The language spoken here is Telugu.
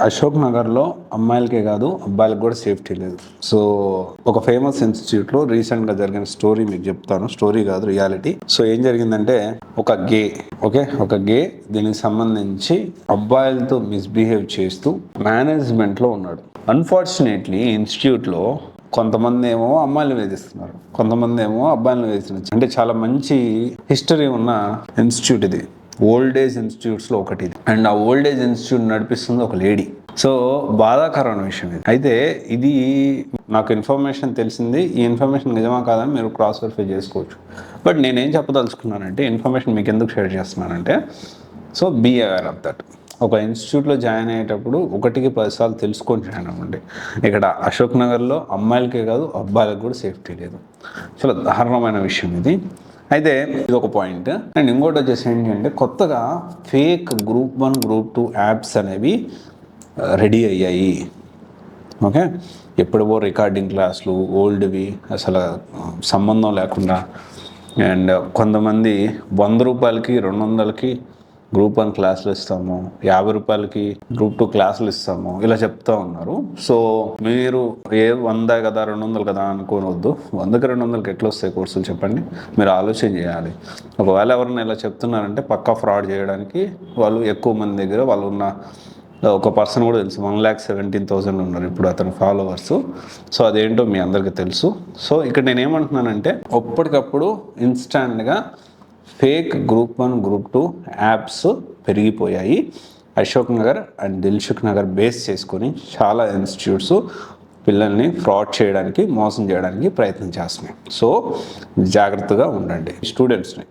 అశోక్ నగర్లో అమ్మాయిలకే కాదు అబ్బాయిలకు కూడా సేఫ్టీ లేదు. సో ఒక ఫేమస్ ఇన్స్టిట్యూట్లో రీసెంట్గా జరిగిన స్టోరీ మీకు చెప్తాను. స్టోరీ కాదు, రియాలిటీ. సో ఏం జరిగిందంటే ఒక గే దీనికి సంబంధించి అబ్బాయిలతో మిస్బిహేవ్ చేస్తూ మేనేజ్మెంట్లో ఉన్నాడు. అన్ఫార్చునేట్లీ ఇన్స్టిట్యూట్లో కొంతమంది ఏమో అమ్మాయిలు వేధిస్తున్నారు, కొంతమంది ఏమో అబ్బాయిలను వేధిస్తున్నారు. అంటే చాలా మంచి హిస్టరీ ఉన్న ఇన్స్టిట్యూట్ ఇది. ఓల్డ్ ఏజ్ ఇన్స్టిట్యూట్స్లో ఒకటి ఇది. అండ్ ఆ ఓల్డ్ ఏజ్ ఇన్స్టిట్యూట్ నడిపిస్తుంది ఒక లేడీ. సో బాధాకరమైన విషయం ఇది. అయితే ఇది నాకు ఇన్ఫర్మేషన్ తెలిసింది. ఈ ఇన్ఫర్మేషన్ నిజమా కాదని మీరు క్రాస్ వెరిఫై చేసుకోవచ్చు. బట్ నేనేం చెప్పదలుచుకున్నానంటే, ఇన్ఫర్మేషన్ మీకు ఎందుకు షేర్ చేస్తున్నానంటే, so be aware of that. ఒక ఇన్స్టిట్యూట్లో జాయిన్ అయ్యేటప్పుడు 1కి 10 సార్లు తెలుసుకొని జాయిన్ అవ్వండి. ఇక్కడ అశోక్ నగర్లో అమ్మాయిలకే కాదు అబ్బాయిలకు కూడా సేఫ్టీ లేదు. చాలా దారుణమైన విషయం ఇది. అయితే ఇది ఒక పాయింట్. అండ్ ఇంకోటి వచ్చేసి ఏంటంటే, కొత్తగా ఫేక్ గ్రూప్ 1 గ్రూప్ 2 యాప్స్ అనేవి రెడీ అయ్యాయి. ఓకే, ఎప్పుడో రికార్డింగ్ క్లాసులు ఓల్డ్వి అసలు సంబంధం లేకుండా, అండ్ కొంతమంది 100 రూపాయలకి 200కి గ్రూప్ 1 క్లాసులు ఇస్తాము, 50 రూపాయలకి గ్రూప్ 2 క్లాసులు ఇస్తాము, ఇలా చెప్తా ఉన్నారు. సో మీరు 100 కదా 200 కదా అనుకోనవద్దు. 100కి 200కి ఎట్లా వస్తాయి కోర్సులు చెప్పండి? మీరు ఆలోచన చేయాలి. ఒకవేళ ఎవరైనా ఇలా చెప్తున్నారంటే పక్కా ఫ్రాడ్ చేయడానికి వాళ్ళు ఎక్కువ మంది దగ్గర వాళ్ళు ఉన్న ఒక పర్సన్ కూడా తెలుసు. 1,17,000 ఉన్నారు ఇప్పుడు అతని ఫాలోవర్స్. సో అదేంటో మీ అందరికీ తెలుసు. సో ఇక్కడ నేనేమంటున్నానంటే, అప్పటికప్పుడు ఇన్స్టాంట్గా ఫేక్ గ్రూప్ 1 గ్రూప్ 2 యాప్స్ పెరిగిపోయాయి. అశోక్ నగర్ అండ్ దిల్సుఖ్ నగర్ బేస్ చేసుకొని చాలా ఇన్స్టిట్యూట్స్ పిల్లల్ని ఫ్రాడ్ చేయడానికి, మోసం చేయడానికి ప్రయత్నం చేస్తున్నాయి. సో జాగ్రత్తగా ఉండండి స్టూడెంట్స్ని.